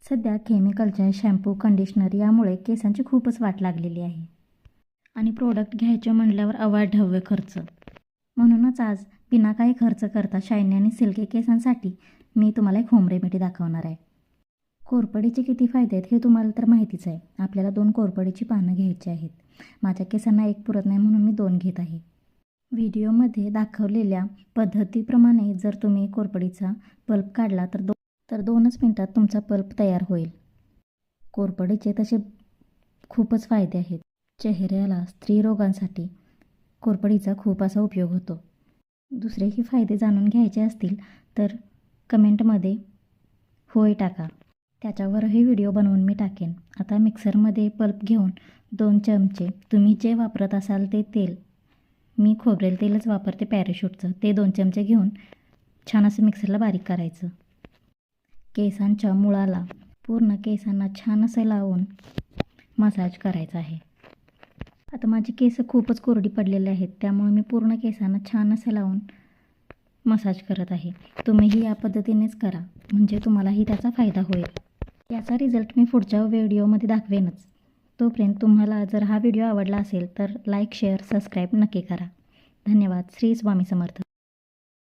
सध्या केमिकलच्या shampoo conditioner यामुळे केसांची खूपच वाट लागलेली आहे आणि प्रोडक्ट घ्यायचे म्हणल्यावर अवाढव्य खर्च. म्हणूनच आज बिना काही खर्च करता शायनी आणि सिल्की केसांसाठी मी तुम्हाला एक होम रेमेडी दाखवणार आहे. कोरपडीचे किती फायदे आहेत हे तुम्हाला तर माहितीच आहे. आपल्याला 2 कोरपडीची पानं घ्यायची आहेत. माझ्या केसांना एक पुरत नाही म्हणून मी 2 घेत आहे. व्हिडिओमध्ये दाखवलेल्या पद्धतीप्रमाणे जर तुम्ही कोरपडीचा पल्प काढला तर 2च मिनिटात तुमचा पल्प तयार होईल. कोरपडीचे तसे खूपच फायदे आहेत. चेहऱ्याला, स्त्रीरोगांसाठी कोरपडीचा खूप असा उपयोग होतो. दुसरेही फायदे जाणून घ्यायचे असतील तर कमेंटमध्ये होय टाका. त्याच्यावरही व्हिडिओ बनवून मी टाकेन. आता मिक्सरमध्ये पल्प घेऊन 2 चमचे तुम्ही जे वापरत असाल ते तेल, मी खोबरेल तेलच वापरते पॅराशूटचं, ते 2 चमचे घेऊन छान असं मिक्सरला बारीक करायचं. केसांच्या मुळाला पूर्ण केसांना छान असं लावून मसाज करायचा आहे. आता माझी केस खूपच कोरडी पडलेली आहेत, त्यामुळे मी पूर्ण केसांना छान असं लावून मसाज करत आहे. तुम्हीही या पद्धतीनेच करा, म्हणजे तुम्हालाही त्याचा फायदा होईल. याचा रिझल्ट मी पुढच्या व्हिडिओमध्ये दाखवेनच. तोपर्यंत तुम्हाला जर हा व्हिडिओ आवडला असेल तर लाईक, शेअर, सबस्क्राईब नक्की करा. धन्यवाद. श्री स्वामी समर्थ.